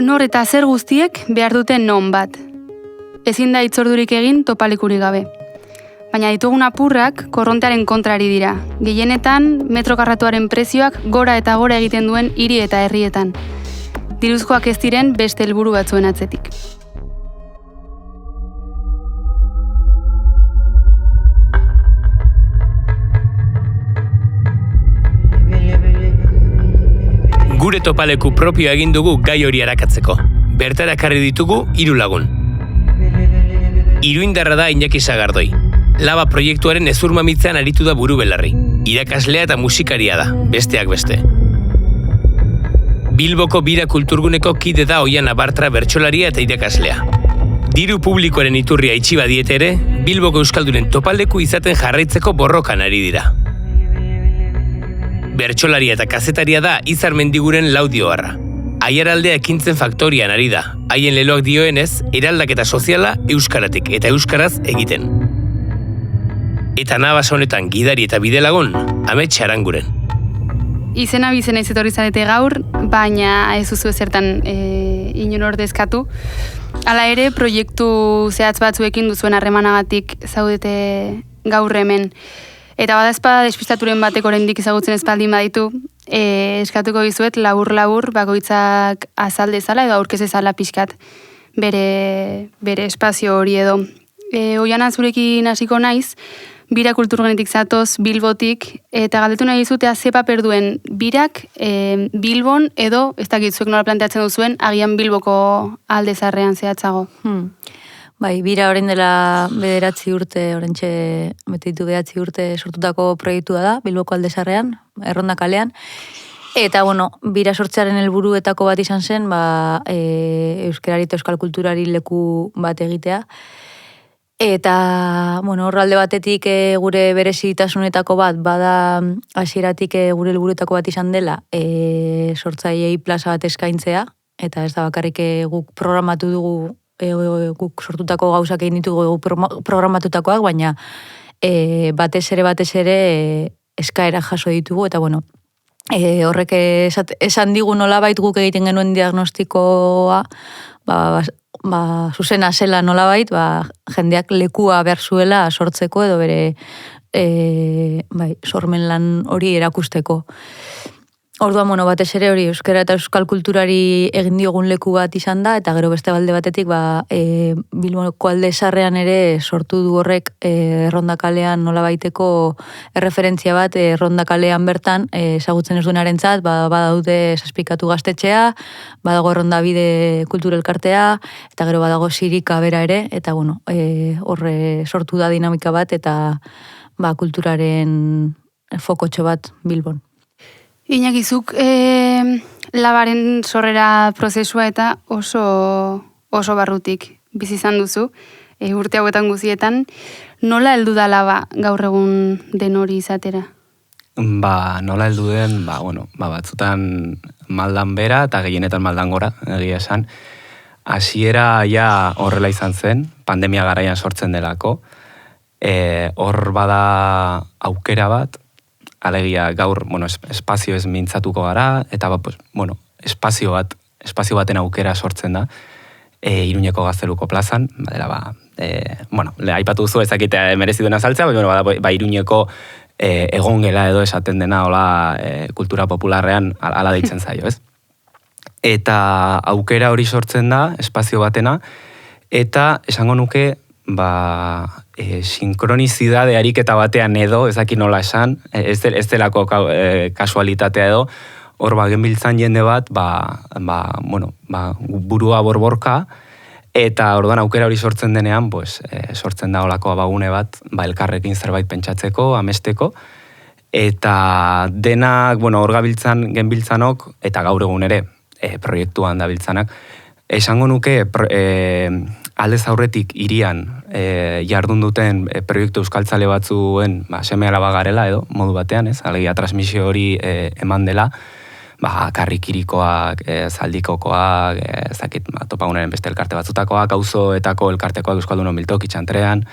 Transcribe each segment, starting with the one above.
nor eta zer guztiek behar dute non bat. Ezin da itzordurik egin topalekurik gabe. Baina ditugun apurrak korrontearen kontrari dira. Gehienetan metro karratuaren prezioak gora eta gora egiten duen hiri eta herrietan. Diruzkoak ez diren beste helburu batzuen atzetik. Gure topaleku propioa egin dugu gai hori arakatzeko. Bertara ekarri ditugu 3 lagun. Iruindarra da Iñaki Sagardoi. Laba proiektuaren ezurmamitzean aritu da buru belarri. Irakaslea eta musikaria da, besteak beste. Bilboko Bira Kulturguneko kide da Oian Abartra bertsolaria eta irakaslea. Diru publikoaren iturria itxi badiete ere, Bilboko euskaldunen topaleku izaten jarraitzeko borrokan ari dira. Bertsolaria eta kazetaria da Izar Mendiguren Laudioarra. Aiaraldea ekintzen faktorian ari da. Haien leloak dioenez, eraldaketa soziala euskaratik eta euskaraz egiten. Eta nabas honetan gidari eta bidelagun, Amets Aranguren. Izena bizena izetorri zarete gaur, baina ez duzu ezertan inon ordezkatu. Hala ere, proiektu zehatz batzuekin duzuen harremanagatik zaudete gaur hemen. Eta badazpada despistaturen batek oraindik ezagutzen espaldin baditu, eskatuko dizuet labur-labur bakoitzak azal dezala edo aurkez ezala pixkat bere espazio hori edo. Oiana zurekin hasiko naiz, Bira Kulturgunetik zatoz, Bilbotik, eta galdetu nahi dizutea ze paper duen birak Bilbon edo, ez dakit zuek nola planteatzen duzuen, agian Bilboko alde zarrean zehatzago. Bai, Bira orain dela 9 urte, orentxe bete ditu 9 urte sortutako proiektua da, Bilboko alde zarrean, Erronda kalean. Eta, Bira sortzearen helburuetako bat izan zen, euskarari eta euskal kulturari leku bat egitea. Eta, horralde batetik gure berezitasunetako bat, bada hasieratik gure helburuetako bat izan dela, sortzaileei plaza bat eskaintzea, eta ez da bakarrik guk programatu dugu, guk sortutako gauzak egin ditugu programatutakoak, baina batez ere eskaera jaso ditugu, eta horrek esan digu nolabait guk egiten genuen diagnostikoa, zuzena zela nolabait, jendeak lekua behar zuela sortzeko edo bere sormen lan hori erakusteko. Orduan, batez ere hori euskara eta euskal kulturari egin diogun leku bat izan da, eta gero beste balde batetik, Bilboko alde zarrean ere sortu du horrek Erronda kalean nolabaiteko erreferentzia bat, Erronda kalean bertan, ezagutzen ez duenarentzat, badaude Zazpikatu gaztetxea, badago Erronda Bide kulturelkartea, eta gero badago Sirika bera ere, eta horre sortu da dinamika bat, eta kulturaren fokotxo bat Bilbon. Iñakizuk, labaren sorrera prozesua eta oso barrutik bizi izan duzu, urte hauetan guzietan. Nola heldu da laba gaur egun den hori izatera? Nola heldu den, batzutan maldan bera eta gehienetan maldan gora, egia esan. Hasiera ja horrela izan zen, pandemia garaian sortzen delako. Hor bada aukera bat, alegia gaur, espazio ez mintzatuko gara, eta espazio baten aukera sortzen da, Iruñeko Gazteluko plazan, aipatu duzu ezakite merezi duena saltzea, Iruñeko egongela edo esaten dena, kultura popularrean ala deitzen zaio, ez? Eta aukera hori sortzen da, espazio batena, eta esango nuke, sinkronizidade ariketa batean edo, ezaki nola esan, ez delako kasualitatea edo, hor genbiltzan jende bat, burua borborka, eta orduan aukera hori sortzen denean, sortzen da olako abagune bat, elkarrekin zerbait pentsatzeko, amesteko, eta denak, hor genbiltzanok, eta gaur egun ere, proiektuan da biltzanak, esango nuke, aldez aurretik hirian jardun duten proiektu euskaltzale batzuen seme alaba garela edo, modu batean, alegia transmisio hori eman dela, karrikirikoak, zaldikokoak, topagunaren beste elkarte batzutakoak, auzoetako elkartekoak Euskaldunon Biltoki Txantrean,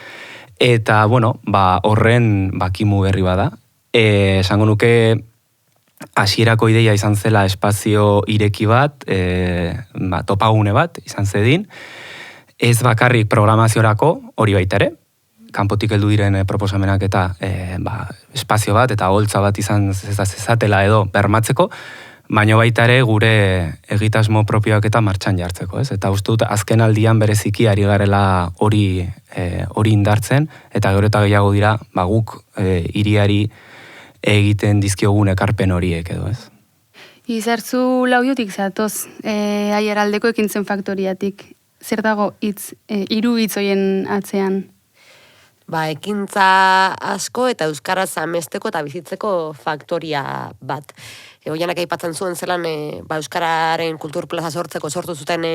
eta, horren kimu berri bada. Esango nuke hasierako ideia izan zela espazio ireki bat, topagune bat izan zedin, ez bakarrik programaziorako, hori baita ere, kanpotik heldu diren proposamenak eta espazio bat eta holtza bat izan zezatela edo bermatzeko, baina baita ere gure egitasmo propioak eta martxan jartzeko, ez? Eta uste dut azken aldian bereziki ari garela hori indartzen, eta gero eta gehiago dira, guk hiriari egiten dizkiogun ekarpen horiek edo, ez? Izartzu Laudiotik zatoz, Aiaraldeko ekintzen faktoriatik. Zer dago hiru hitz hoien atzean? Ekintza asko eta euskaraz amesteko eta bizitzeko faktoria bat. Oianak aipatzen zuen zelan euskararen kulturplaza sortu zuten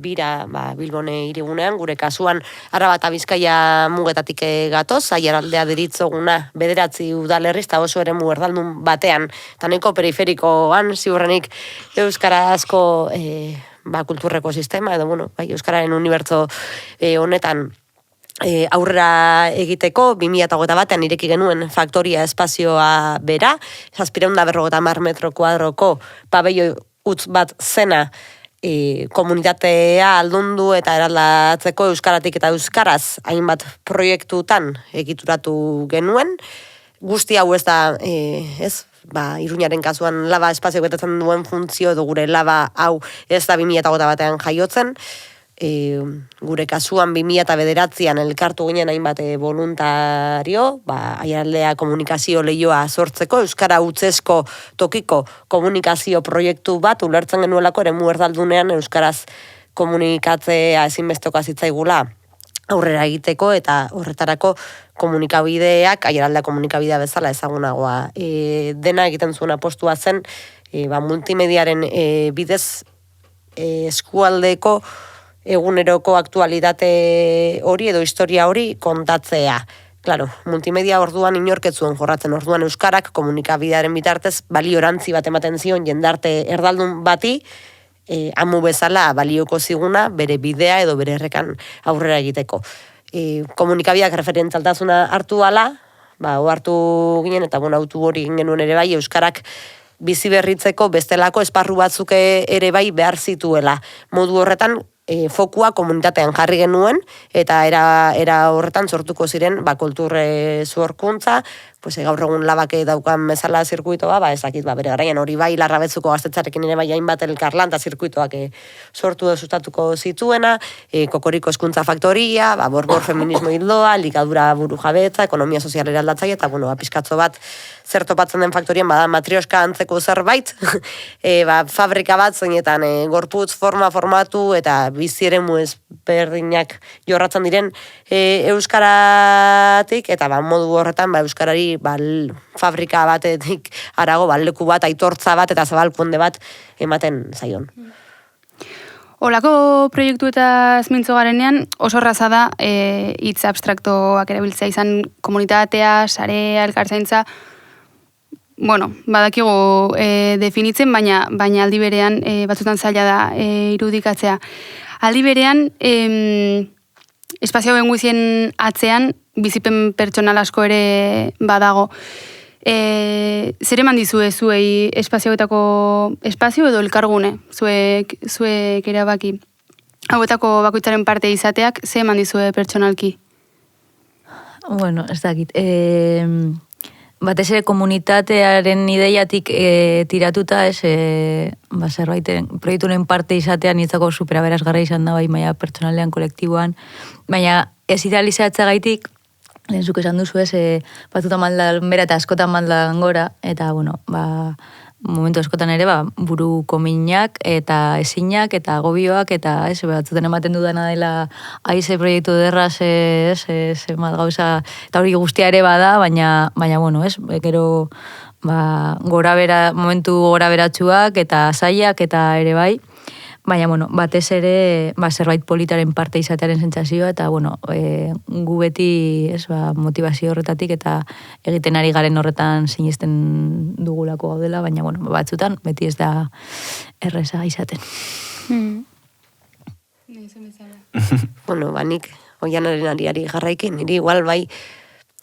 bira Bilbon hirigunean, gure kasuan Araba eta Bizkaia mugetatik gatoz, Aiaraldea deritzoguna 9 udalerri eta oso eremu erdaldun batean, eta nahiko periferikoan ziurrenik euskara asko kulturreko sistema, edo euskararen unibertso honetan aurrera egiteko, 2008an ireki genuen faktoria espazioa bera, 750 metro kuadroko pabello utz bat zena komunitatea aldundu eta eraldatzeko euskaratik eta euskaraz hainbat proiektutan egituratu genuen. Guzti hau ez da, Iruñaren kasuan laba espazio betetzen duen funtzio edo gure laba hau ez da 2008an jaiotzen, gure kasuan 2009an elkartu ginen hainbat voluntario, Aiaraldea komunikazio lehioa sortzeko, euskara utzesko tokiko komunikazio proiektu bat ulertzen genuelako eremu erdaldunean euskaraz komunikatzea ezinbestekoa zitzaigula aurrera egiteko, eta horretarako komunikabideak, Aiaraldea komunikabidea bezala ezagunagoa dena egiten zuen apostua zen, multimediaren bidez eskualdeko eguneroko aktualitate hori edo historia hori kontatzea. Claro, multimedia orduan inorketzuen jorratzen, orduan euskarak komunikabidearen bitartez baliorantzi bat ematen zion jendarte erdaldun bati, amu bezala balioko ziguna bere bidea edo bere errekan aurrera egiteko. Komunikabideak referentzialtasuna hartu ala, hartu ginen eta autu hori genuen ere bai, euskarak bizi berritzeko bestelako esparru batzuk ere bai behar zituela. Modu horretan, fokua komunitatean jarri genuen, eta era horretan sortuko ziren kultur zuhorkuntza, gaur egun labake daukan bezala zirkuitoa, ezakit, bere garaian hori bai, Larrabetzuko gaztetxarekin ere bai hainbat elkarlan eta zirkuitoak sortu edo sustatuko zituena, Kokoriko hezkuntza faktoria, borbor feminismo hildoa, likadura buru jabetza, ekonomia sozialera aldatzaia, eta pizkatzo bat zer topatzen den faktorien, matrioska antzeko zerbait, fabrika bat zeinetan gorputz formatu eta bizi eremu ezberdinak jorratzen diren euskaratik, eta modu horretan euskarari fabrika batetik arago leku bat, aitortza bat eta zabalkunde bat ematen zaion. Olako proiektu eta mintzo garenean oso erraza da hitz abstraktoak erabiltzea, izan komunitatea, sarea, elkartzaintza, badakigu definitzen, baina aldi berean batzutan zaila da irudikatzea. Aldi berean, espazio benguizien atzean, bizipen pertsonal asko ere badago. Zer eman dizue zuei espazioetako espazio edo elkargune, zuek erabaki? Hauetako bakoitzaren parte izateak, zer eman dizue pertsonalki? Ez dakit. Batez ere komunitatearen ideiatik tiratuta, zerbait, proiekturen parte izatean nitzako superaberazgarra izan da, maila pertsonalean, kolektiboan, baina ez idealizatza gaitik, lehen zuk esan duzu batuta maldan bera eta askotan maldan gora, eta, momentu askotan ere, buru kominak eta ezinak eta agobioak, eta batzuten ematen dudana dela aize proiektu derraz, gauza, eta hori guztia ere bada, baina, gero, momentu gora beratxuak eta zaiak eta ere bai, baina, batez ere, zerbait politaren parte izatearen sentsazioa, eta, gu beti, motivazio horretatik, eta egiten ari garen horretan sinesten dugulako gaudela, baina, batzutan, beti ez da erreza izaten. Nik, Oianaren ariari jarraikin, niri igual bai,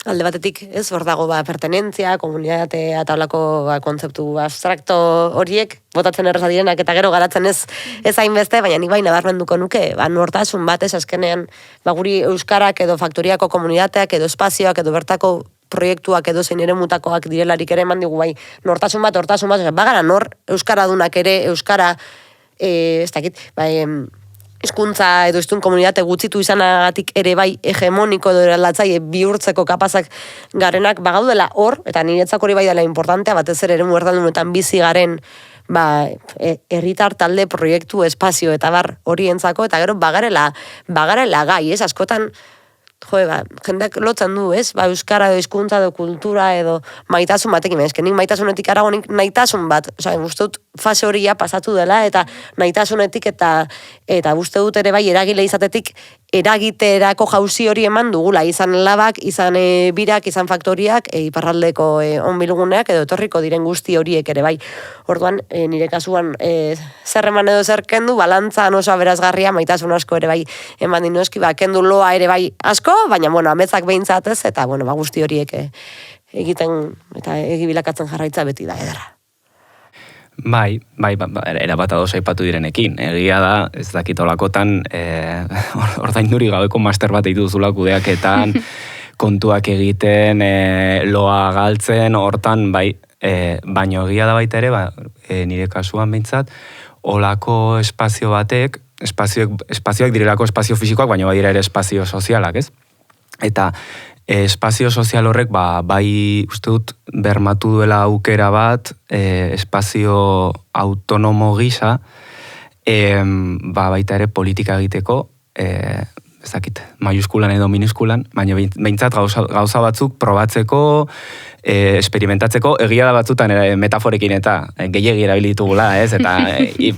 Alde batetik, ez, hor dago pertenentzia, komunitatea eta holako kontzeptu abstrakto horiek, botatzen erraza direnak eta gero garatzen ez hainbeste, baina nik bai nabarmenduko nuke, nortasun bat ez azkenean, guri euskarak edo faktoriako komunitateak edo espazioak edo bertako proiektuak edo zein ere mutakoak direlarik ere eman digu bai, nortasun bat, bagara nor euskaradunak ere, euskara, ez dakit, bai, hizkuntza edo hiztun komunitate gutxitu izanagatik ere bai hegemoniko edo eraldatzaile bihurtzeko kapazak garenak bagaudela hor, eta niretzako hori bai dela importantea, batez ere eremu erdaldunetan bizi garen herritar talde proiektu espazio eta bar horientzako, eta gero bagarela gai, ez, askotan jendeak lotzen du, ez? Euskara edo hizkuntza edo kultura edo maitasun batekin, nik maitasunetik arago nik naitasun bat, uste dut fase horia pasatu dela, eta naitasunetik eta uste dut ere bai eragile izatetik eragiterako jauzi hori eman dugula, izan labak, izan birak, izan faktoriak, iparraldeko onbilguneak edo etorriko diren guzti horiek ere bai. Orduan, nire kasuan zer eman edo zer kendu, balantzan oso aberazgarria, maitasun asko ere bai eman dinoeski, kendu loa ere bai asko, baina, ametzak behintzatez, eta, guzti horiek egiten eta egibilakatzen jarraitza beti da ederra. Bai, erabat ados aipatu direnekin. Egia da, ez dakit olakotan, ordainduri gabeko master bat eitu duzula kudeaketan, kontuak egiten, loa galtzen, hortan, bai, baino egia da baita ere, nire kasuan behintzat, olako espazio batek, espazioak direlako espazio fisikoak, baina badira ere espazio sozialak, ez? Eta espazio sozial horrek, bai uste dut bermatu duela aukera bat, espazio autonomo gisa, baita ere politika egiteko, ez dakit, maiuskulan edo minuskulan, baina behintzat gauza batzuk probatzeko, experimentatzeko, egia da batzutan metaforekin eta gehiegi erabilitugula, ez? Eta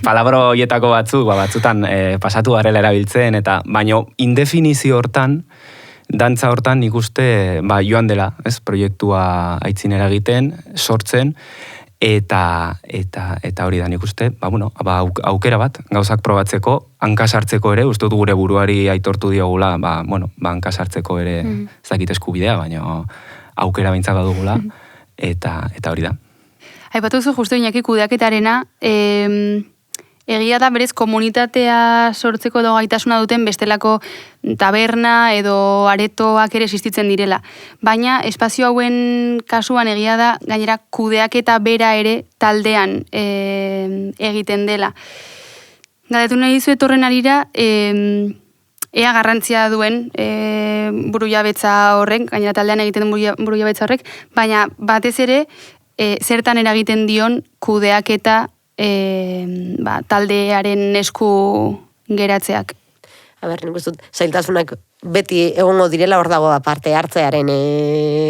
palabro hoietako batzuk, batzutan pasatu garela erabiltzen, eta baino indefinizio hortan, dantza hortan nik uste joan dela, ez, proiektua aitzinera egiten, sortzen, eta hori da nik uste, aukera bat, gauzak probatzeko, hankasartzeko ere, uste dut gure buruari aitortu diogula, hankasartzeko ere, ez dakit eskubidea, baina aukera behintzak badugula, eta hori da. Aipatu zu justu Iñaki kudeaketarena, egia da berez komunitatea sortzeko edo gaitasuna duten bestelako taberna edo aretoak ere existitzen direla. Baina espazio hauen kasuan egia da gainera kudeaketa bera ere taldean egiten dela. Galdetu nahi dizu etorren arira, ea garrantzia duen burujabetza horrek, gainera taldean egiten duen burujabetza horrek, baina batez ere zertan eragiten dion kudeaketa taldearen esku geratzeak. Nik uste dut, zailtasunak beti egongo direla hor dago parte hartzearen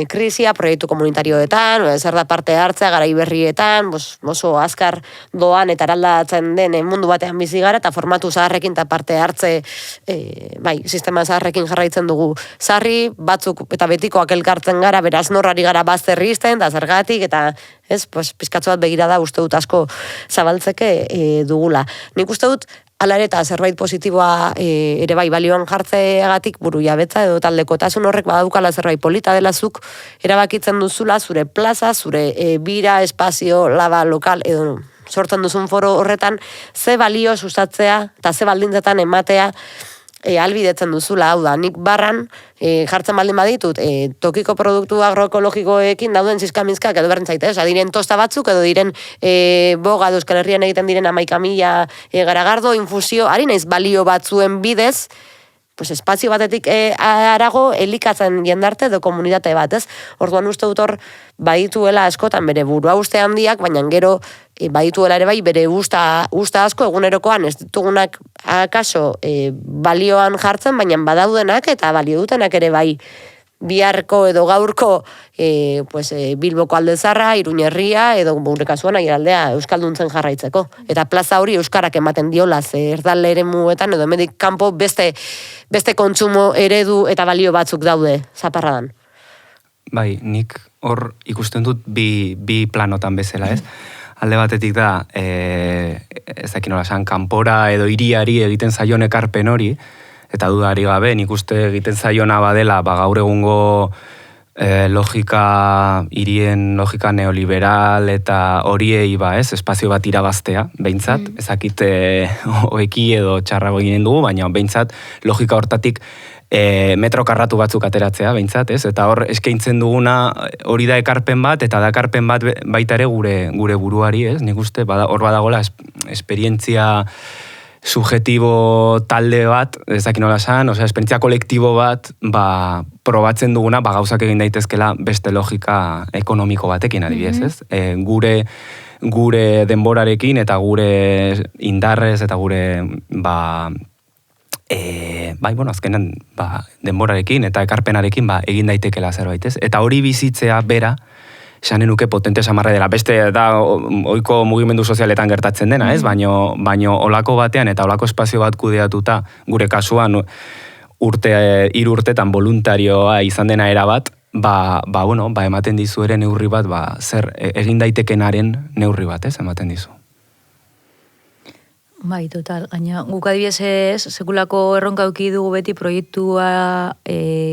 krisia, proiektu komunitarioetan, zer da parte hartzea, garai berrietan, oso azkar doan eta eraldatzen den mundu batean bizi gara, eta formatu zaharrekin eta parte hartze, sistema zaharrekin jarraitzen dugu zarri, batzuk eta betikoak elkartzen gara, beraz norrari gara bazterri izten, da zergatik, eta pizkatzu bat begirada uste dut asko zabaltzeke dugula. Nik uste dut, hala ere eta zerbait positiboa ere bai balioan jartzeagatik burujabetza edo taldekotasun horrek badaukala zerbait polita dela zuk erabakitzen duzula zure plaza, zure bira, espazio, laba, lokal edo sortzen duzun foro horretan ze balio sustatzea eta ze baldintzetan ematea albidetzen duzula, hau da, nik barran jartzen baldin baditut, tokiko produktu agroekologikoekin dauden zizkamizkak edo berren zaite, diren tosta batzuk edo diren boga Euskal Herrian egiten diren 11.000 garagardo, infusio, ari naiz balio batzuen bidez, espazio batetik arago elikatzen jendarte edo komunitate bat, ez? Orduan uste dut hor badituela askotan bere burua uste handiak, baina gero badituela ere bai bere usta asko egunerokoan ez ditugunak akaso balioan jartzen, baina badaudenak eta balio dutenak ere bai biharko edo gaurko Bilboko Aldezarra, Iruñerria edo gure kasuan Aiaraldea euskalduntzen jarraitzeko. Eta plaza hori euskarak ematen diola, erdal eremuetan edo hemendik kanpo beste kontsumo eredu eta balio batzuk daude zaparradan. Bai, nik hor ikusten dut bi planotan bezala, ez? Alde batetik da, ez dakin nola esan, kanpora edo hiriari egiten zaion ekarpen hori, eta dudari gabe, nik uste egiten zaiona badela, gaur egungo hirien logika neoliberal eta horiei espazio bat irabaztea, behintzat, ezakit oeki edo txarrago eginen dugu, baina behintzat logika hortatik metro karratu batzuk ateratzea, behintzat, ez? Eta hor eskaintzen duguna hori da ekarpen bat, eta da ekarpen bat baita ere gure buruari, ez? Nik uste, hor badagola esperientzia subjetibo talde bat, ez dakit nola esan, esperientzia kolektibo bat, probatzen duguna, gauzak egin daitezkela beste logika ekonomiko batekin, adibidez, ez? Gure denborarekin eta gure indarrez eta gure, azkenan, denborarekin eta ekarpenarekin, egin daitekela zerbait, ez? Eta hori bizitzea bera, esanen nuke potente samarra dela. Beste da ohiko mugimendu sozialetan gertatzen dena, ez? Baino olako batean eta olako espazio bat kudeatuta, gure kasuan 3 urtetan voluntarioa izan dena erabat, ematen dizu ere neurri bat, zer egin daitekenaren neurri bat, ez? Ematen dizu. Bai, total. Gaina, guk adibidez sekulako erronka eduki dugu beti proiektua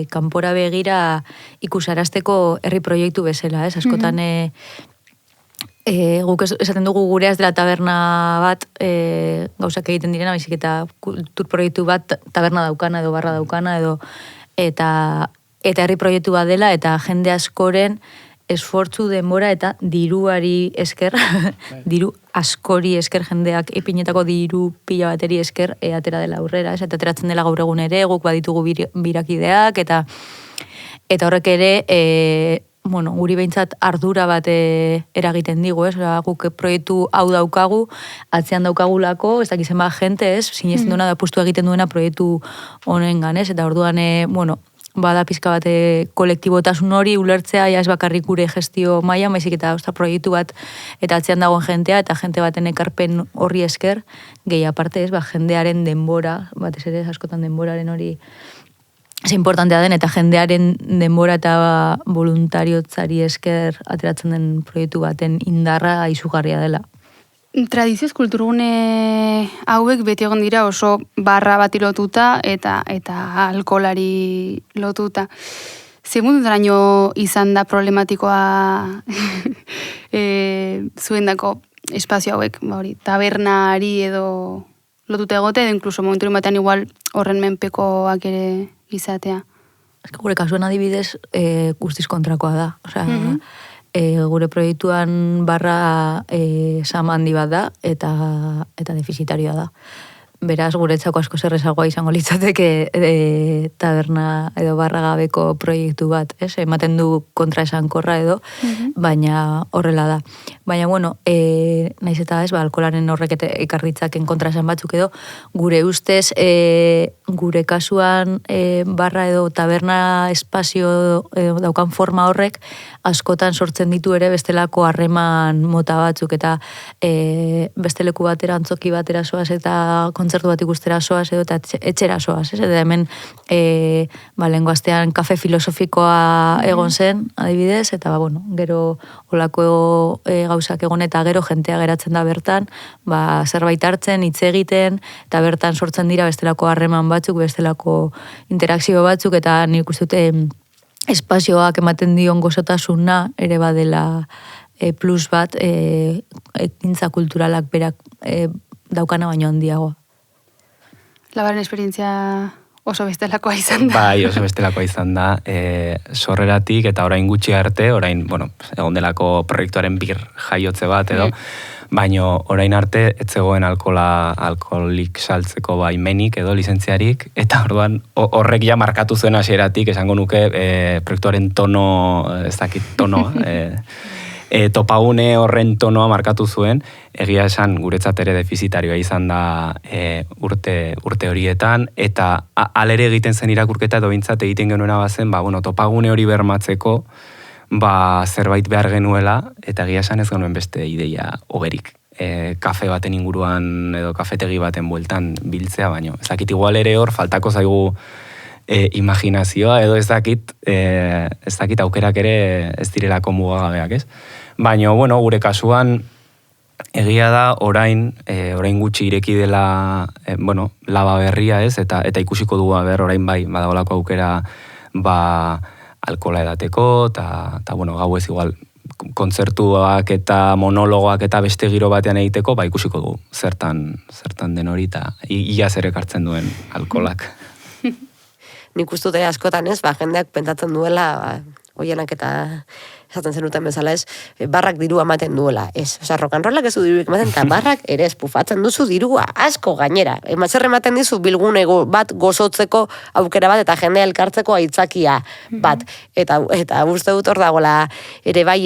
kanpora begira ikusarazteko herri proiektu bezala, ez? Askotan guk esaten dugu gureaz dela taberna bat gauzak egiten direna, baizik eta kultur proiektu bat taberna daukana edo barra daukana eta herri proiektu bat dela eta jende askoren esfortzu, denbora eta diruari esker, diru askori esker jendeak ipinetako diru pila bateri esker atera dela aurrera, eta ateratzen dela gaur egun ere, guk baditugu birakideak, eta horrek ere, guri behintzat ardura bat eragiten digu, ez? Guk proiektu hau daukagu, atzean daukagulako, ez dakizen bat jente, ez? Sinesten duena da apustu egiten duena proiektu honengan, ez? Eta orduan, bada pizka bat kolektibotasun hori ulertzea, ez bakarrik gure gestio mailan, baizik eta proiektu bat eta atzean dagoen jentea, eta jente baten ekarpen horri esker, gehi aparte ez, jendearen denbora, batez ere askotan denboraren hori ze importantea den, eta jendearen denbora eta voluntariotzari esker ateratzen den proiektu baten indarra izugarria dela. Tradizioz kulturgune hauek beti egon dira oso barra bati lotuta eta alkolari lotuta. Zemundaraino izan da problematikoa zuendako espazio hauek, tabernari edo lotuta egote, edo inkluso momenturin batean igual horren menpekoak ere izatea. Gure kasuan adibidez guztiz kontrakoa da. Gure proiektuan barra sama handi bat da eta defizitarioa da. Beraz, guretzako asko zerrezagoa izango litzateke taberna edo barra gabeko proiektu bat, ez? Ematen du kontraesankorra edo, baina horrela da. Baina, naiz eta ez, alkolaren horrek ekarritzaken kontraesan batzuk edo, gure ustez, gure kasuan barra edo taberna espazio daukan forma horrek, askotan sortzen ditu ere bestelako harreman mota batzuk, eta beste leku batera, antzoki batera soaz, eta kontzertu bat ikustera soaz, edo eta etxera soaz, ez? Eta hemen, lehengo astean kafe filosofikoa egon zen, adibidez, eta gero olako gauzak egon, eta gero jentea geratzen da bertan, zerbait hartzen, hitz egiten, eta bertan sortzen dira bestelako harreman batzuk, bestelako interakzio batzuk, eta nik uste dute espazioak ematen dion gozotasuna ere badela plus bat ekintza kulturalak berak daukana baino handiagoa. Labaren esperientzia oso bestelakoa izan da. Bai, oso bestelakoa izan da. Sorreratik eta orain gutxi arte, egon delako proiektuaren jaiotze bat edo, baino orain arte ez zegoen alkoholik saltzeko baimenik edo lizentziarik, eta orduan horrek ja markatu zuen hasieratik, esango nuke proiektuaren tonoa, topagune horren tonoa markatu zuen, egia esan guretzat ere defizitarioa izan da urte horietan, eta alere egiten zen irakurketa edo bintzat egiten genuena bazen, topagune hori bermatzeko, zerbait behar genuela, eta egia esan ez genuen beste ideia oberik. Kafe baten inguruan edo kafetegi baten bueltan biltzea, baino. Ez dakit igual ere hor, faltako zaigu imaginazioa, edo ez dakit aukerak ere ez direlako mugagabeak, ez? Baina, gure kasuan, egia da, orain gutxi ireki dela, laba berria, ez? Eta ikusiko dugu, orain bai, badagolako aukera, alkola edateko, eta bueno, gau ez igual, kontzertuak eta monologoak eta beste giro batean egiteko, ba ikusiko dugu zertan den hori, eta ia zer ekartzen duen alkolak. Nik ustute askotan ez, jendeak pentsatzen duela, oienak eta esaten zenuten bezala ez, barrak dirua ematen duela, ez. Osa, rock'n'rollak ez du diruik ematen, eta barrak ere ez, pufatzen duzu dirua, asko gainera. Zer ematen dizu bilgune bat gozotzeko aukera bat, eta jendea elkartzeko aitzakia bat. Eta uste dut hor dagoela ere bai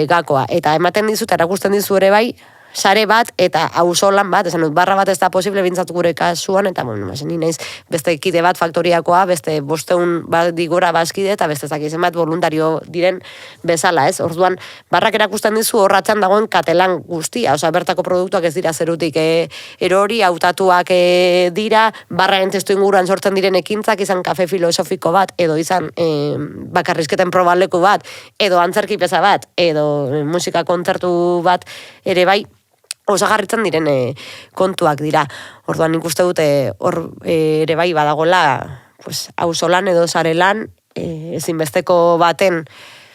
gakoa. Eta ematen dizu, eta erakusten dizu ere bai, sare bat eta auzolan bat, esan dut, barra bat ez da posible bintzatu gure kasuan, eta ni naiz beste kide bat faktoriakoa, beste 500 bat digora bazkide, eta beste zakizen bat voluntario diren bezala, ez? Orduan, barrak erakusten dizu horratzen dagoen katelan guztia, osea, bertako produktuak ez dira zerutik erori, hautatuak dira, barraren testu inguruan sortzen diren ekintzak, izan kafe filosofiko bat, edo izan bakarrizketen probaleku bat, edo antzerki peza bat, edo musika kontzertu bat ere bai, osagarritzen diren kontuak dira. Orduan nik uste dute hor ere bai badagola, pues, auzolan edo sarelan ezinbesteko baten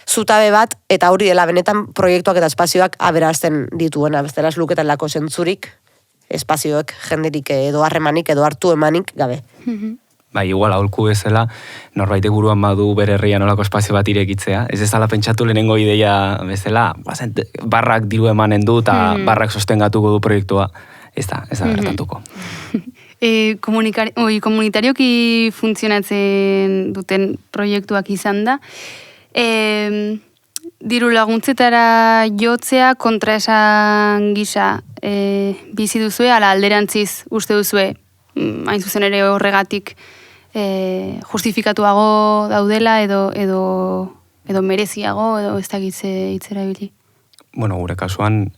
zutabe bat, eta hori dela benetan proiektuak eta espazioak aberazten dituena, bestela ez luketan lako zentzurik, espazioek jenderik edo harremanik edo hartu emanik gabe. Bai, igual aholku bezala, norbaitek buruan badu bere herrian olako espazio bat irekitzea. Ez ezala pentsatu lehenengo ideia bezala, barrak diru emanen du eta barrak sostengatuko du proiektua. Ez da gertatuko. Komunitarioki funtzionatzen duten proiektuak izan da. Diru laguntzetara jotzea kontraesan gisa bizi duzue, ala alderantziz uste duzue, hain zuzen ere horregatik justifikatuago daudela edo mereziago edo ez dakitze hitzera bili. Bueno, gure kasuan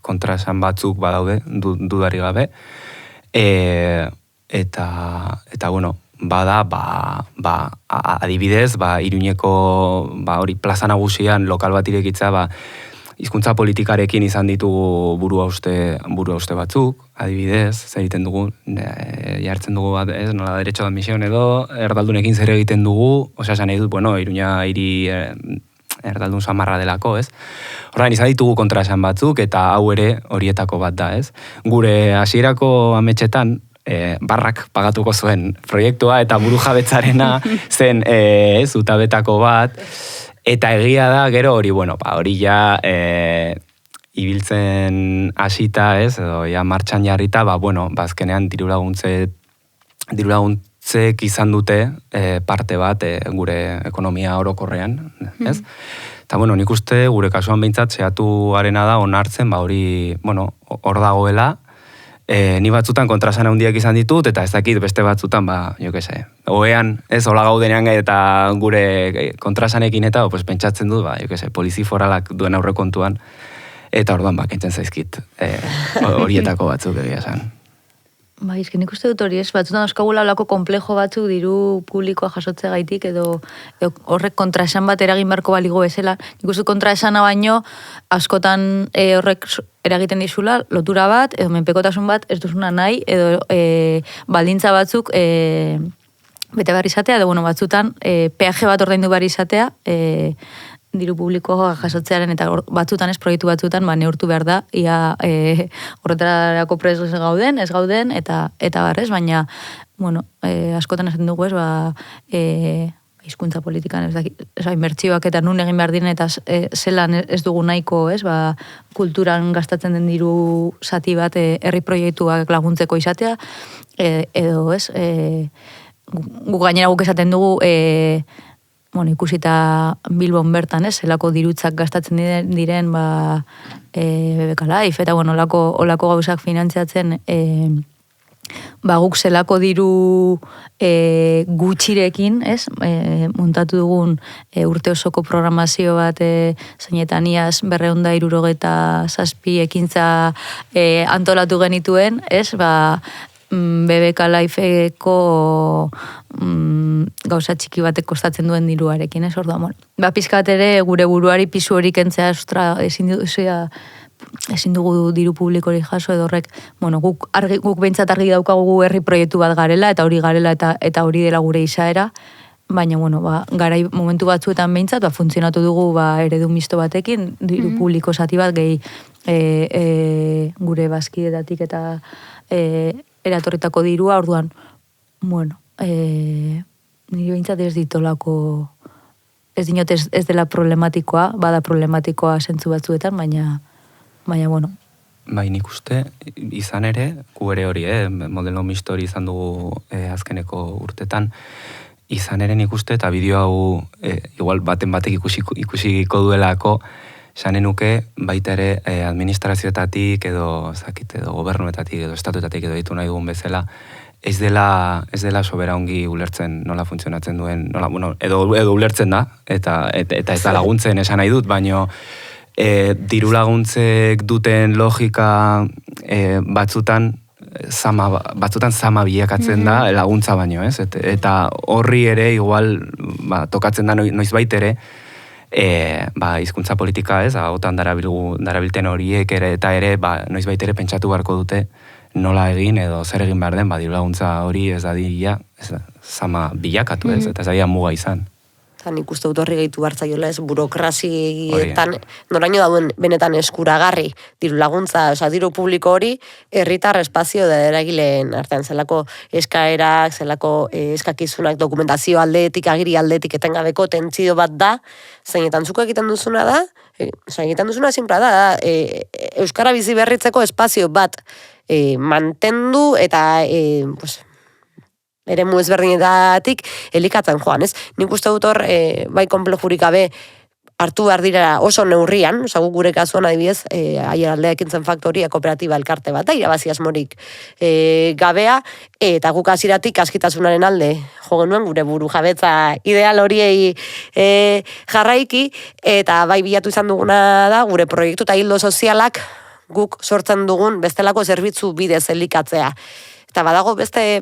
kontraesan batzuk badaude, dudari gabe, eta bueno, bada, adibidez, Iruñeko, hori plaza nagusian lokal bat irekitza, hizkuntza politikarekin izan ditugu burua uste batzuk, adibidez, zer egiten dugu, jartzen dugu bat, ez, nola derecho de admisión edo, erdaldunekin zer egiten dugu, osea, esan nahi dut, bueno, Iruña hiri erdaldun samarra delako, ez? Horrean, izan ditugu kontraesan batzuk, eta hau ere horietako bat da, ez? Gure hasierako ametxetan, barrak pagatuko zuen proiektua, eta buru jabetzarena zen zutabetako bat, eta egia da, gero hori, bueno, hori ja ibiltzen hasita, ez, edo ja martxan jarrita, bueno, azkenean diru laguntzek izan dute parte bat gure ekonomia orokorrean, ez? Eta, bueno, nik uste gure kasuan behintzat zehatu arena da onartzen, hori, bueno, hor dagoela, ni batzutan kontrasan handiak izan ditut, eta ez dakit beste batzutan, jo que se, oean, ez, hola gaudenean eta gure kontrasanekin eta, pues, pentsatzen dut, jo que se, polizi foralak duen aurrekontuan, eta orduan, kentzen zaizkit, horietako batzuk egia esan. Bai, ezken nik uste dut hori ez, batzutan oskagula olako komplejo batzuk diru publikoa jasotze gaitik, edo horrek kontraesan bat eragin barko baligo bezala. Nik uste kontraesana baino, askotan horrek eragiten dizula, lotura bat, edo menpekotasun bat, ez duzuna nahi, edo baldintza batzuk bete behar izatea, edo bueno, batzutan peaje bat ordaindu behar izatea, diru publikoa jasotzearen eta batzutan ez, proiektu batzutan, neurtu behar da, ia horretarako prez gauden, ez gauden, eta barrez, baina, bueno, askotan esaten dugu ez, hizkuntza politikan, inbertsioak eta nun egin behar diren, eta zelan ez dugu nahiko, ez, kulturan gastatzen den diru zati bat herri proiektuak laguntzeko izatea, edo ez, gu gainera guk esaten dugu, bueno, ikusita Bilbon bertan, ez, zelako dirutzak gastatzen diren, BBK Life, eta, bueno, olako gauzak finantziatzen, guk zelako diru gutxirekin, ez, montatu dugun urte osoko programazio bat zeinetan iaz 267 ekintza antolatu genituen, ez, BBK Lifeko gauza txiki batek kostatzen duen diruarekin, ez, orduan, pizkat ere gure buruari pisu hori kentzea, ezin dugu diru publikori jaso, edo horrek, bueno, guk behintzat argi daukagu herri proiektu bat garela, eta hori garela, eta hori dela gure izaera, baina, bueno, garai momentu batzuetan behintzat, funtzionatu dugu eredu misto batekin, diru publiko zati bat gehi gure bazkidetatik eta eratorritako dirua, orduan, bueno, nire behintzat ez ditolako, ez dinot ez dela problematikoa, bada problematikoa zentzu batzuetan, baina, bueno. Bai, nik uste, izan ere, gu ere hori, modelo misto hori izan dugu azkeneko urtetan, izan ere nik uste, eta bideo hau igual baten batek ikusiko duelako, esanen nuke baita ere administrazioetatik edo gobernuetatik edo estatuetatik edo ditu nahi dugun bezala, ez dela sobera ongi ulertzen nola funtzionatzen duen, edo ulertzen da, eta ez da laguntzen esan nahi dut, baino diru laguntzek duten logika batzutan zama bilakatzen da laguntza baino, ez? Eta horri ere igual tokatzen da noizbait ere hizkuntza politika, ez? Otan darabilten horiek ere eta ere noizbait ere pentsatu beharko dute nola egin edo zer egin behar den, diru laguntza hori ez dadila zama bilakatu, ez? Eta ez dadila muga izan. Nik uste dut horri gehitu bartzaiola, ez burokrazietan, noraino dauen benetan eskuragarri diru laguntza, diru publiko hori, herritar espazio da eragileen artean, zelako eskaerak, zelako eskakizunak, dokumentazio aldeetik, agiri aldeetik etengabeko tentzio bat da, zeinetan zuko egiten duzuna da, simpra da, euskara bizi berritzeko espazio bat mantendu eta eremu ezberdinetatik elikatzen joan, ez? Nik uste dut hor, bai konplejurik gabe hartu behar dira oso neurrian, guk gure kasuan adibidez, Aiaraldea Ekintzen Faktoria kooperatiba elkarte bat, irabazi asmorik gabea, eta guk hasieratik askitasunaren alde jo genuen gure buru jabetza ideal horiei jarraiki, eta bai bilatu izan duguna da, gure proiektu eta hildo sozialak guk sortzen dugun bestelako zerbitzu bidez elikatzea. Eta badago beste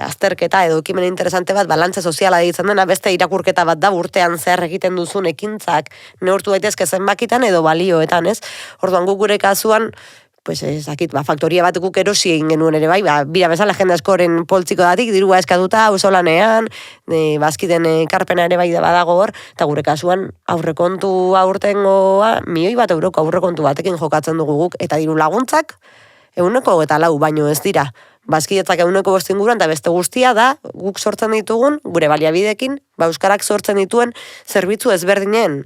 azterketa edo ekimen interesante bat, balantze soziala ditzen dena, beste irakurketa bat da, urtean zer egiten duzun ekintzak neurtu daitezke zenbakitan edo balioetan, ez? Orduan guk gure kasuan, faktoria bat guk erosi egin genuen ere bai, bira bezala jende askoren poltsiko datik, dirua eskatuta, auzolanean, bazkiden karpena ere bai da badago hor, eta gure kasuan aurrekontu aurtengoa, €1.000.000 aurrekontu batekin jokatzen dugu guk, eta diru laguntzak, 104 baino ez dira. Bazkidetzak 105 inguruan, eta beste guztia da, guk sortzen ditugun, gure baliabidekin, euskarak sortzen dituen zerbitzu ezberdinen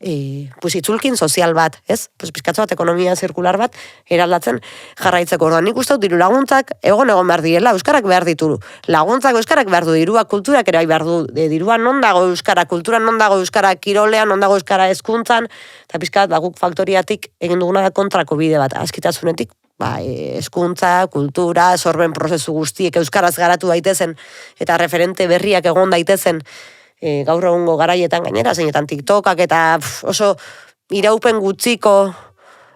itzulkin sozial bat, ez? Pizkatzo bat, ekonomia zirkular bat, eraldatzen jarraitzeko. Orduan, nik uste dut diru laguntzak egon behar direla, euskarak behar ditu. Laguntzak euskarak behar du, dirua kulturak ere behar du, dirua non dago euskara, kultura non dago euskara kirolean, non dago euskara hezkuntzan, eta pizkat, guk faktoriatik egin duguna da kontrako bide bat, askitasunetik, hezkuntza, kultura, sorben prozesu guztiek euskaraz garatu daitezen, eta referente berriak egon daitezen, gaur egungo garaietan gainera, zeinetan TikTokak eta oso iraupen gutxiko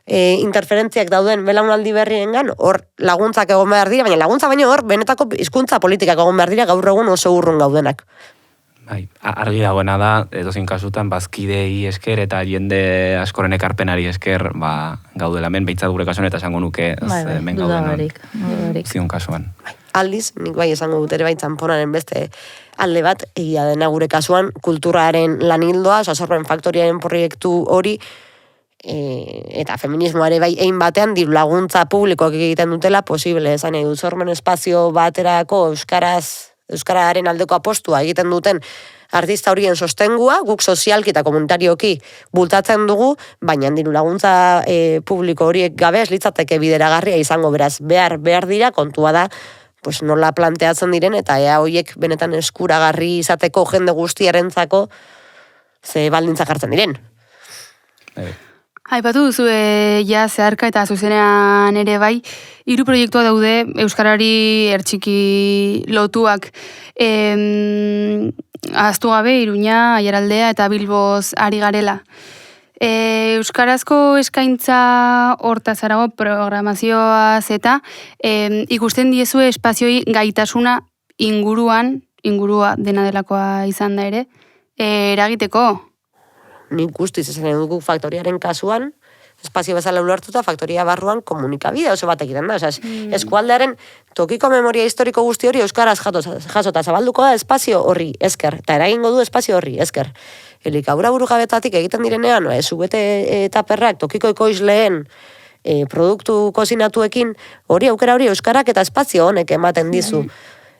interferentziak dauden belaunaldi berriengan, hor laguntzak egon behar dira, baina laguntza baino hor benetako hizkuntza politikak egon behar dira gaur egun oso urrun gaudenak. Bai, argi dagoena da, edozein kasutan, bazkidei esker eta jende askoren ekarpenari esker gaudela hemen, behitzat gure kasuan eta esango nuke hemen gauden zion kasuan. Aldiz, nik bai esango dut ere bai txamponaren beste alde bat, egia dena gure kasuan, kulturaren lanildoa, sorben faktoriaren proiektu hori, eta feminismoare bai egin batean, diru laguntza publikoak egiten dutela, posible, esan nahi dut, sormen espazio baterako euskararen aldeko apostua egiten duten artista horien sostengua, guk sozialki eta komunitarioki bultatzen dugu, baina diru laguntza publiko horiek gabe ez litzateke bideragarria izango, beraz, behar dira, kontua da, nola planteatzen diren, eta ea horiek benetan eskuragarri izateko jende guztiarentzako ze baldintzak hartzen diren. Aipatu duzu zeharka eta zuzenean ere bai, 3 proiektua daude euskarari ertxiki lotuak. Ahaztu gabe, Iruña, Aiaraldea eta Bilboz ari garela. Euskarazko eskaintza hortazarago programazioaz eta ikusten diezue espazioi gaitasuna ingurua dena delakoa izan da ere, eragiteko? Nik guztiz esan dugu faktoriaren kasuan, espazio bezala ulertuta, faktoria barruan komunikabide oso bat egiten da. Osea, eskualdearen tokiko memoria historiko guzti hori euskaraz jasota zabalduko da espazio horri esker, eta eragingo du espazio horri esker. Elikadura burujabetatik egiten direnean, zubete eta perrak tokiko ekoizleen produktu kozinatuekin, hori aukera hori euskarak eta espazio honek ematen dizu.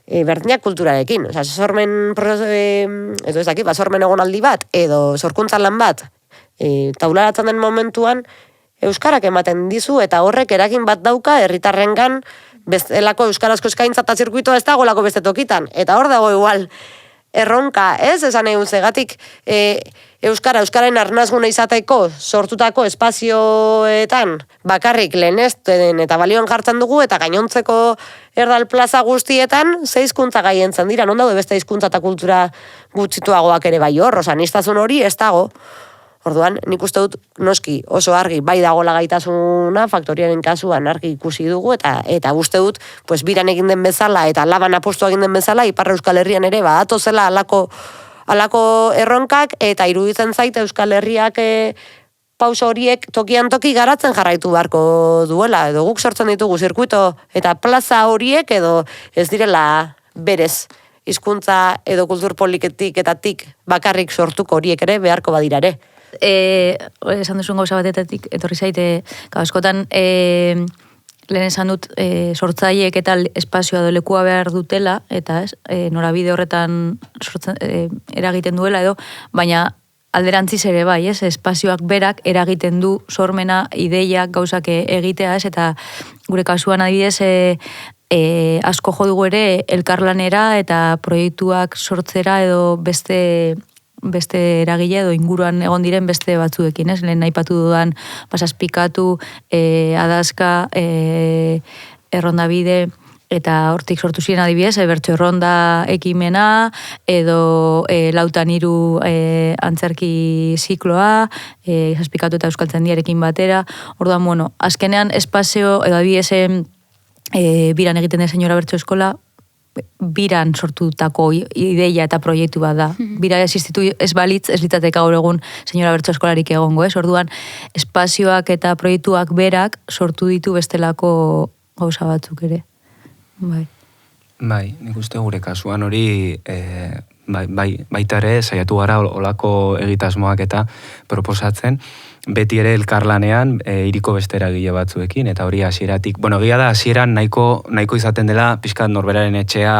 Berdinak kulturarekin. Osea, sormen egonaldi bat, edo sorkuntza lan bat, taularatzen den momentuan, euskarak ematen dizu, eta horrek eragin bat dauka herritarrengan bestelako euskarazko eskaintza eta zirkuitoa ez dagolako beste tokitan. Eta hor dago igual, erronka, ez? Esan egun zegatik, euskaren arnazgune izateko sortutako espazioetan bakarrik lehenezten eta balioan jartzen dugu, eta gainontzeko erdal plaza guztietan, ze hizkuntza gaientzen dira, non daude beste hizkuntza eta kultura gutxituagoak ere bai hor, aniztasun hori ez dago. Orduan, nik uste dut noski oso argi bai dagoela gaitasuna, faktoriaren kasuan argi ikusi dugu, eta uste dut, pues, biran egin den bezala, eta laban apostu egin den bezala, Ipar Euskal Herrian ere, atozela alako erronkak, eta iruditzen zaite Euskal Herriak pauso horiek tokian toki garatzen jarraitu beharko duela, edo guk sortzen ditugu zirkuito, eta plaza horiek, edo ez direla berez hizkuntza edo kultur politiketatik bakarrik sortuko horiek ere, beharko badira ere. Esan duzun gauza batetatik, etorri zaite, askotan lehen esan dut sortzaileek eta espazioa edo lekua behar dutela, eta norabide horretan eragiten duela edo, baina alderantziz ere bai, espazioak berak eragiten du sormena, ideiak, gauzak egitea, eta gure kasuan adibidez, asko jo dugu ere elkarlanera eta proiektuak sortzera edo beste eragile edo inguruan egon diren beste batzuekin, lehen aipatu dudan Pasazpikatu, Adazka, Errondabide, eta hortik sortu ziren adibidez, Bertso Erronda ekimena, edo Lautan Hiru antzerki zikloa, Zazpikatu eta Euskaltzaindiarekin batera. Orduan, bueno, azkenean espazio, edo adibidez biran egiten den Señora Bertso Eskola, biran sortutako ideia eta proiektu bat da. Bira existitu ez balitz, ez litzateka gaur egun Señora Bertso Eskolarik egongo, Orduan, espazioak eta proiektuak berak sortu ditu bestelako gauza batzuk ere. Bai, nik uste gure kasuan hori baita ere saiatu gara olako egitasmoak eta proposatzen, beti ere elkarlanean hiriko beste eragile batzuekin, eta hori hasieratik, bueno, egia da hasieran nahiko izaten dela pixkat norberaren etxea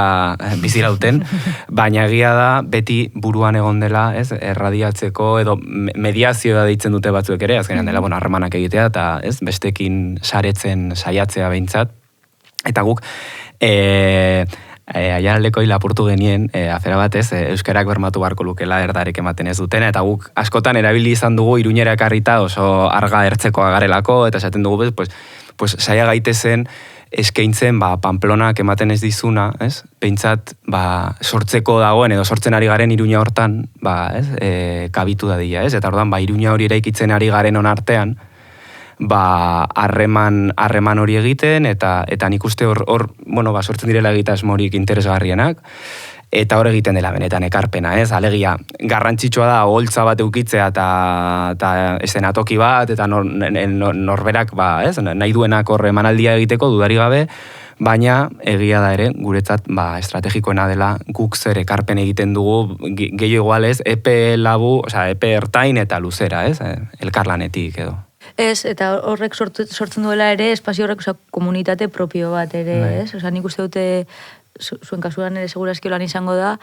bizirauten, baina egia da beti buruan egon dela, erradiatzeko edo mediazioa deitzen dute batzuek ere, azkenean dela, harremanak egitea, eta bestekin saretzen saiatzea behintzat, eta guk aiaraldeko hilapurtu genien, afera batez, euskarak bermatu beharko lukela erdarek ematen ez dutena, eta guk askotan erabili izan dugu Iruñera ekarrita oso arga ertzekoa garelako, eta esaten dugu, pues saia gaitezen eskaintzen Pamplonak ematen ez dizuna, behintzat sortzeko dagoen edo sortzen ari garen Iruña hortan, kabitu dadila, eta orduan Iruña hori eraikitzen ari garen onartean, harreman hori egiten, eta nik uste hor sortzen direla egitasmo horiek interesgarrienak, eta hor egiten dela benetan ekarpena, alegia, garrantzitsua da holtza bat eukitzea eta eszenatoki bat, eta norberak, nahi duenak hor emanaldia egiteko dudari gabe, baina egia da ere, guretzat, estrategikoena dela guk zer ekarpen egiten dugu, gehiago igual epe labu, epe ertain eta luzera, elkarlanetik edo. Eta horrek sortzen duela ere, espazio horrek komunitate propio bat ere, nik uste dute, zuen kasuan ere segurazki lan izango da,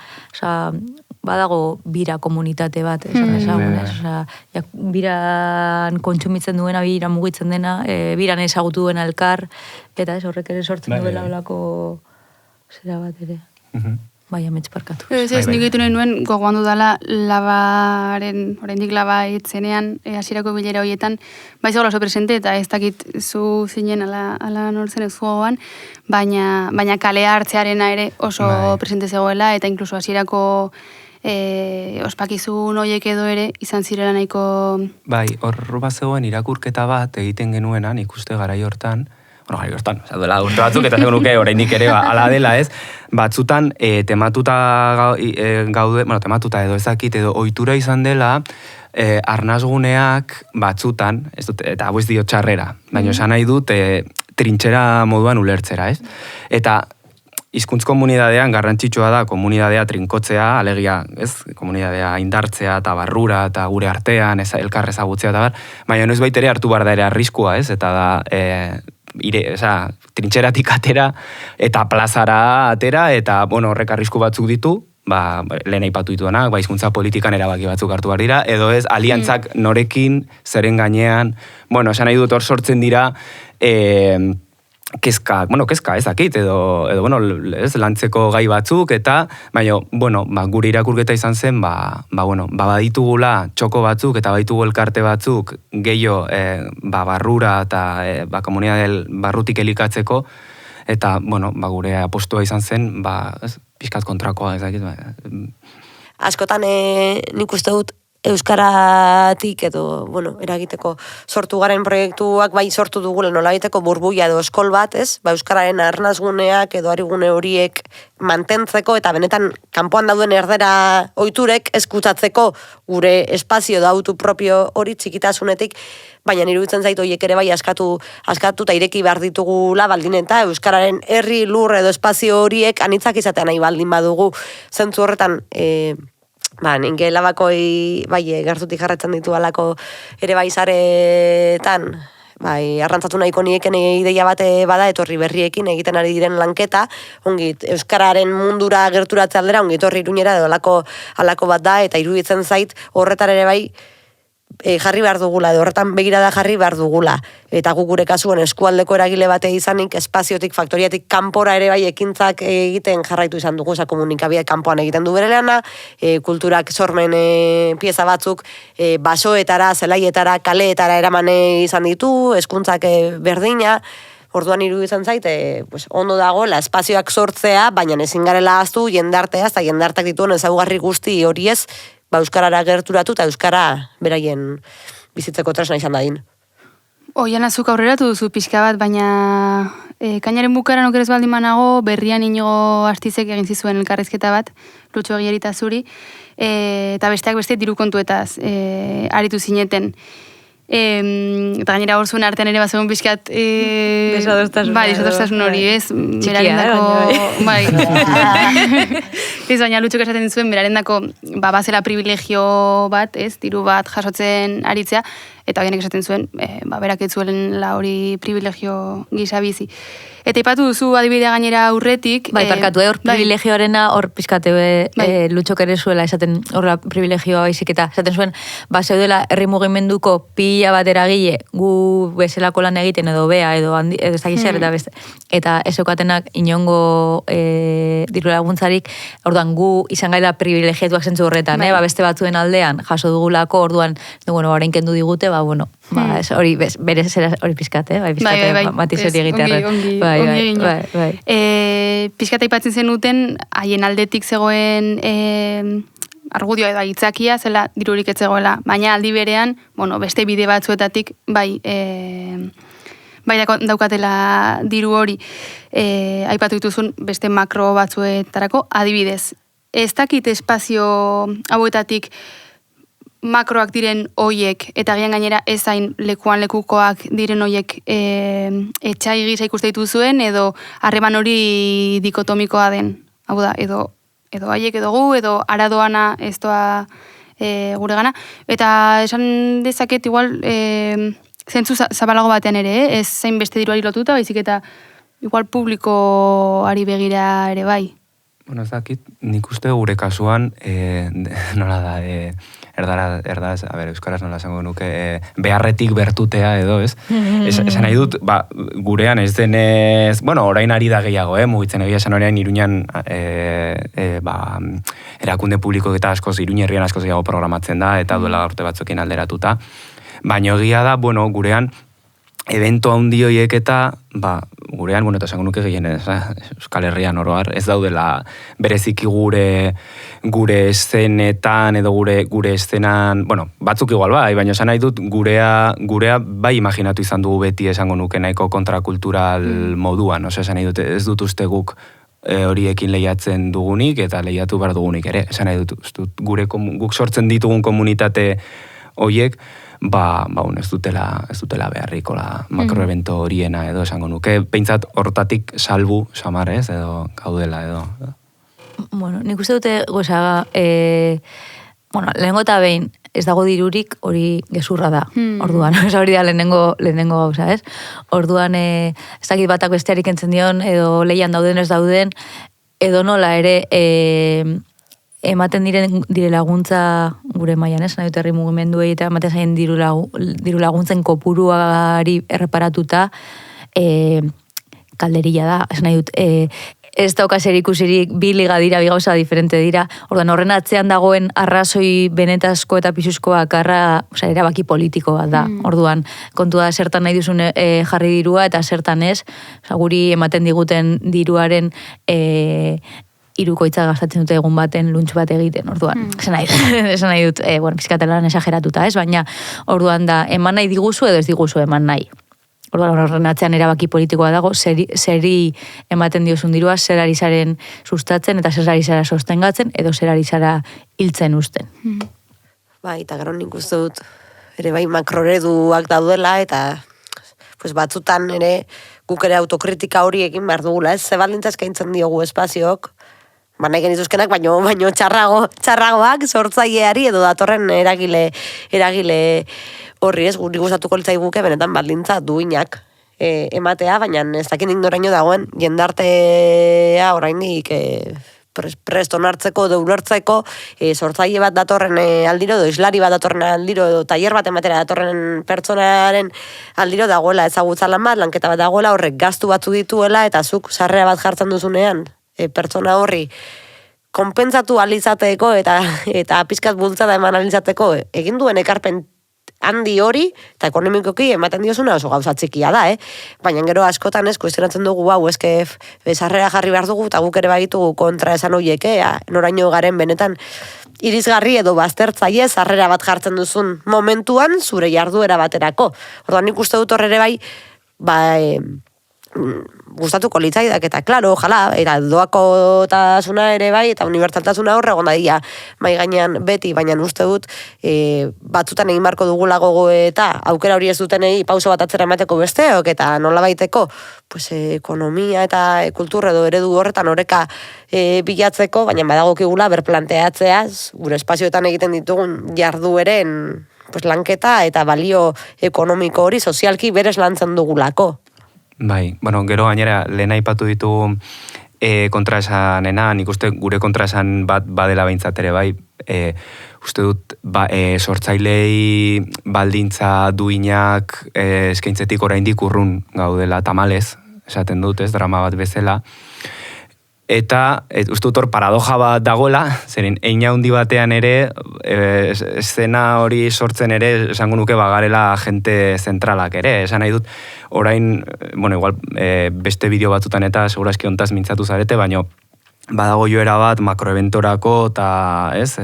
badago bira komunitate bat, biran kontsumitzen duena, biran mugitzen dena, biran ezagutu duena elkar, eta horrek ere sortzen duela olako zera bat ere. Bai, amets parkatu. Ez, nik ditu nahi nuen, gogoan dudala labaren, oraindik laba etzenean, hasierako bilera horietan, zegoela oso presente, eta ez dakit zu zinen ala nortzen ez gogoan, baina kalea hartzearena ere oso presente zegoela, eta inkluso hasierako ospakizun horiek edo ere izan zirela nahiko... Bai, hor bat zegoen irakurketa bat egiten genuenan, ikuste garai hortan, gai gertan, duela urte batzuk, eta zegoen nuke oraindik ere ala dela, ez? Batzutan, tematuta gaude, tematuta edo ezakit, edo ohitura izan dela, arnazguneak batzutan, ez dut, eta hau ez dio txarrera, baina esan nahi dut, trintxera moduan ulertzera, ez? Eta hizkuntz komunitatean garrantzitsua da komunitatea trinkotzea, alegia, ez? Komunitatea indartzea eta barrura eta gure artean, elkar ezagutzea eta bar, baina noiz bait ere hartu behar da ere arriskua, ez? Eta da, trintxeratik atera eta plazara atera, eta, horrek arrisku batzuk ditu, lehen aipatu dituenak, hizkuntza politikan erabaki batzuk hartu behar dira, edo ez, aliantzak norekin, zeren gainean, esan nahi dut hor sortzen dira, kezka ezakit, edo ez, lantzeko gai batzuk, eta, gure irakurketa izan zen, baditugula txoko batzuk, eta baditugu elkarte batzuk, gehiago, barrura, eta komunitate barrutik elikatzeko, eta, gure apostua izan zen, pixkat kontrakoa, ezakit. Askotan nik uste dut euskaratik edo, eragiteko sortu garen proiektuak bai sortu dugula nolabiteko burbuia edo eskol bat, ez? Euskararen arnazguneak edo arigune horiek mantentzeko eta benetan kanpoan dauden erdera ohiturek eskutatzeko gure espazio da autu propio hori txikitasunetik, baina iruditzen zait horiek ere bai askatu eta ireki behar ditugula baldin eta euskararen herri lur edo espazio horiek anitzak izatea nahi baldin badugu. Zentzu horretan, ninge labakoi, gertutik jarretzen ditu alako ere bai zaretan, arrantzatu nahiko nieken ideia bate bada, etorri berriekin egiten ari diren lanketa, ongit, euskararen mundura gerturatze aldera, ongit horri Iruñera edo alako bat da, eta iruditzen zait horretar ere bai, jarri behar dugula, edo horretan begirada jarri behar dugula. Eta gure kasuan eskualdeko eragile bate izanik, espaziotik, faktoriatik, kanpora ere bai ekintzak egiten jarraitu izan dugu, komunikabideak kanpoan egiten du bere lana, kulturak sormen pieza batzuk, basoetara, zelaietara, kaleetara eramane izan ditu, hezkuntzak berdina, orduan iruditzen zaite, ondo dagoela espazioak sortzea, baina ezin garela ahaztu jendartea, eta jendartak dituen ezaugarri guzti horiez, euskarara gerturatu eta euskara beraien bizitzeko tresna izan dadin. Oian azuk aurreratu duzu pixka bat, baina kainaren bukaran okerez baldin manago, berrian Inigo Astizek egin zizuen elkarrizketa bat, Lutxo Egierita zuri, eta besteak beste diru kontuetaz aritu zineten. Eta gainera hor zuen artean ere bazegoen pixkat desadostasun hori, ez? Berarendako ez, baina Lutxok esaten zuen berarendako bazela privilegio bat, ez? Diru bat jasotzen aritzea, eta horianek esaten zuen berak ez zuen hori privilegio gisa bizi. Eta ipatu duzu adibidea gainera aurretik. Parkatu, hor privilegioarena hor pizkate Lutxok ere zuela esaten horra privilegioa baizik eta esaten zuen, zeudela herri mugimenduko pila bat eragile gu bezalako lan egiten edo bea edo ez dakiz zer eta ez eukatenak inongo diru laguntzarik, orduan gu izan gaila privilegiatuak zentzu horretan, beste batzuen aldean jaso dugulako, orduan orain kendu digute, hori hori pizkate, matiz hori egitea. Pizkata ipatzen zenuten, haien aldetik zegoen argudioa edo aitzakia, zela dirurik ez zegoela, baina aldi berean, beste bide batzuetatik, daukatela diru hori, aipatu dituzun beste makro batzuetarako adibidez. Ez dakit espazio hauetatik makroak diren hoiek, eta gian gainera ezain lekuan lekukoak diren hoiek etxai gisa ikuste dituzuen, edo harreman hori dikotomikoa den, hau da, edo haiek edo gu, edo aradoana ez doa gure gana, eta esan dezaket igual zentzu zabalago batean ere, ez zein beste diruari lotuta, baizik eta igual publikoari begira ere bai. Ez dakit, nik uste gure kasuan, nola da, erdaraz, euskaraz nola zango nuke, beharretik bertutea edo, ez? Esan nahi dut, gurean ez denez, orain ari da gehiago, mugitzen egia esan orain Iruñan erakunde publiko eta askoz, Iruña herrian askoz gehiago programatzen da, eta duela urte batzuekin alderatuta. Baina egia da, gurean, evento handi horiek eta, gurean, eta esango nuke gehien Euskal Herrian oroar, ez daudela bereziki gure eszenetan edo gure eszenan, batzuk igual baina esan nahi dut gurea bai imaginatu izan dugu beti esango nuke nahiko kontrakultural moduan, esan nahi dut ez dut uste guk horiekin lehiatzen dugunik eta lehiatu behar dugunik ere, esan nahi dut guk sortzen ditugun komunitate horiek, ez dutela beharrikola makroevento horiena edo esango nuke, peintzat hortatik salbu samarez edo gaudela edo. Nik uste dute gozaga, lehenengo eta behin ez dago dirurik hori gezurra da, orduan, hori da lehenengo gauza, ez? Orduan, ez dakit batak bestearik entzen dion, edo lehian dauden ez dauden, edo nola ere, ematen dire laguntza gure mailan, ez? Nahi dut herri mugimenduei eta ematen zaien diru laguntzen kopuruari erreparatuta kalderilla da, ez nahi dut, ez dauka zer ikusirik, bi liga dira, bi gauza diferente dira, orduan horren atzean dagoen arrazoi benetazko eta pisuzko bakarra, erabaki politiko bat da, orduan kontua zertan nahi duzun jarri dirua eta zertan ez, guri ematen diguten diruaren hirukoitza gastatzen dute egun baten luntz bat egiten, orduan. Esan nahi dut, pizkatelan esageratuta, ez? Baina, orduan da, eman nahi diguzu edo ez diguzu eman nahi. Orduan, horren atzean erabaki politikoa dago, zeri ematen diozun dirua, zer ari zaren sustatzen eta zer ari zara sostengatzen edo zer ari zara hiltzen usten. Eta gero nik uste dut, ere bai makroreduak daudela eta batzutan ere guk ere autokritika hori egin behar dugula, ez? Ze baldintza eskaintzen diogu espaziok, nahi genituzkenak, baino txarragoak sortzaileari edo datorren eragile horri, ez, guri gustatuko litzai-guke benetan baldintza duinak ematea, baina ez dakin noraino dagoen jendartea oraindik prest onartzeko edo ulertzeko sortzaile bat datorren aldiro edo islari bat datorren aldiro edo tailer bat ematera datorren pertsonaren aldiro dagoela ezagutza lan bat, lanketa bat dagoela horrek gastu batzu dituela eta zuk sarrera bat jartzen duzunean pertsona horri konpentsatu alizateko eta pizkat bultzada eman alizateko egin duen ekarpen handi hori, eta ekonomikoki ematen diozuna oso gauza txikia da, Baina gero askotan kuestionatzen dugu, eske sarrera jarri behar dugu, eta guk ere bagitugu kontra esan horiek, noraino garen benetan irisgarri edo baztertzaile sarrera bat jartzen duzun momentuan zure jarduera baterako. Orduan nik uste dut horre bai, gustatuko litzaidak eta klaro, ojalá, eta doakotasuna ere bai, eta unibertsaltasuna horre egon daia mai gainean beti, baina uste dut batzutan egin marko dugula gogo eta aukera hori ez dutenei pauso bat atzera emateko besteok, eta nola baiteko ekonomia eta kultura edo eredu horretan oreka bilatzeko, baina badagokigula berplanteatzea, gure espazioetan egiten ditugun jardueren lanketa eta balio ekonomiko hori sozialki berez lantzen dugulako. Bai, gero gainera lehen aipatu ditu kontraesanena, nik uste gure kontraesan bat badela behintzat ere bai, uste dut sortzailei baldintza duinak eskaintzetik oraindik urrun gaudela tamalez, esaten dut, ez, drama bat bezala. Eta, uste dut hor paradoja bat dagoela, zerin eina handi batean ere, eszena hori sortzen ere, esango nuke bagarela gente zentralak ere, esan nahi dut, orain, igual, beste bideo batzutan eta segurazki ontaz mintzatu zarete, baina badago joera bat makroeventorako, eta ez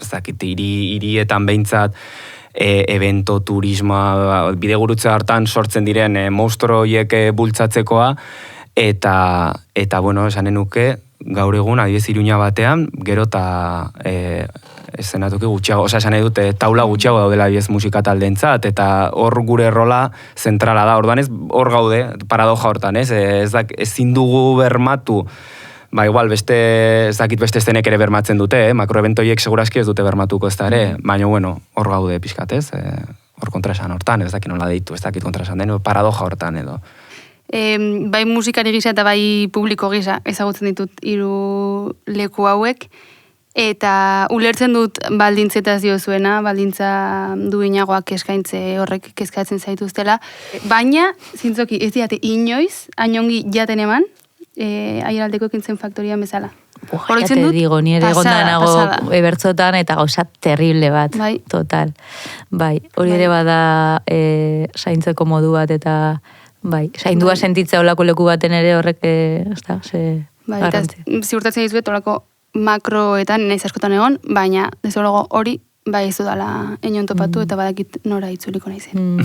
dakit, hirietan behintzat, evento, turismoa, bidegurutze hartan sortzen diren monstro horiek bultzatzekoa, eta esanen nuke, gaur egun, adibidez Iruña batean, gero eta eszenatoki gutxiago, esan nahi dute, taula gutxiago daudela adibidez musika taldeentzat, eta hor gure rola zentrala da, orduan ez, hor gaude, paradoja hortan, ezin dugu bermatu, igual, ez dakit beste eszenek ere bermatzen dute, makroeventoiek segurazki ez dute bermatuko ez da ere, baina, hor gaude pixkat, hor kontraesan hortan, ez dakit nola deitu, ez dakit kontraesan den, paradoja hortan edo. Bai musikari gisa eta bai publiko gisa ezagutzen ditut hiru leku hauek, eta ulertzen dut baldintzetaz diozuena, baldintza duinagoak eskaintze horrek kezkatzen zaituztela, baina, zintzoki, ez diate inoiz, hainongi jaten eman, Aiaraldeko ekintzen faktorian bezala. Oroitzen te dut, digo, ni ere pasada. egondanago ebertzotan eta gauza terrible bat. Bai. Total. Bai, hori ere bada zaintzeko modu bat eta bai, zaindua sentitzea olako leku baten ere horrek, ez da, Bai, eta garrantzi. ziurtatzen dizuet olako makroetan naiz askotan egon, baina desologo hori bai ez dudala enion topatu eta badakit nora itzuliko naizen.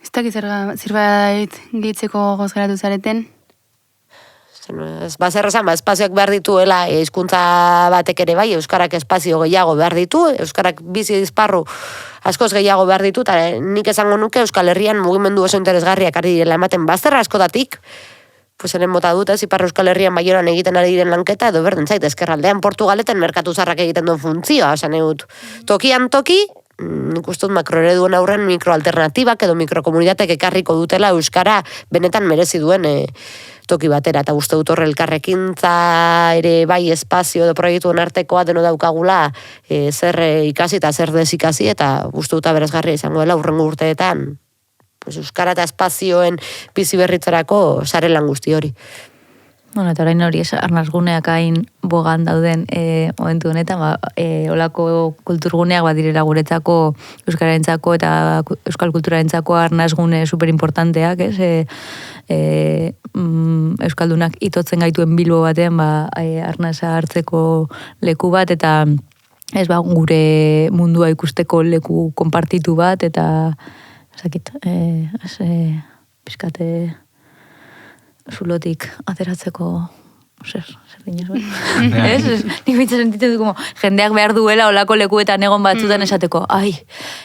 Ez dakit zerbait gehitzeko gozgeratu zareten? Bazer esan, espazioak behar dituela hizkuntza batek ere bai, euskarak espazio gehiago behar ditu, euskarak bizi esparru askoz gehiago behar ditu, eta nik esango nuke Euskal Herrian mugimendu oso interesgarriak ari direla ematen bazterra askotatik, pues eren mota dut, Ipar Euskal Herrian Baionan egiten ari diren lanketa, edo berdin zait, ezkerraldean Portugaleten merkatu zarrak egiten duen funtzioa, esan egut. Tokian toki, nik uste dut makroereduen aurren mikroalternatibak edo mikrokomunitatek ekarriko dutela euskara benetan merezi duen toki batera, eta uste dut horre elkarrekintza ere bai espazio edo proiektuen artekoa deno daukagula zer ikasi eta zer desikasi, eta uste dut aberasgarria izango dela urrengo urteetan pues, euskara eta espazioen bizi berritzarako sare lan guzti hori. Bueno, eta orain hori arnazguneak hain bogan dauden momentu honetan, olako kulturguneak badirela guretzako, euskararentzako eta euskal kulturarentzako arnazgune superimportanteak, ez? Euskaldunak itotzen gaituen Bilbo batean, arnaza hartzeko leku bat, eta ez gure mundua ikusteko leku konpartitu bat, eta ezakit, pizkate zulotik ateratzeko zer dinez, ez? Nik bitza sentitzen du, jendeak behar duela olako lekuetan egon batzutan esateko, ai,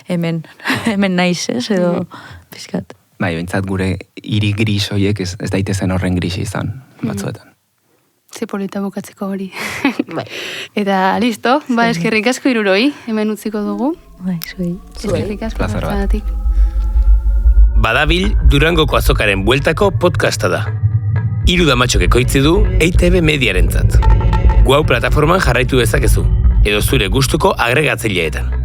hemen naiz, ez? Edo, pizkat. Bai, bintzat gure hiri gris hoiek ez daitezen horren gris izan batzuetan. Ze polita bukatzeko hori. Bai. Eta listo, eskerrik asko hiruroi, hemen utziko dugu. Bai, zuei. Eskerrik asko Plazer bat. hartzagatik. Badabil Durangoko azokaren bueltako podcasta da. 3 damatxok ekoitzi du EITB Mediarentzat. Gu hau plataforman jarraitu dezakezu, edo zure gustuko agregatzaileetan.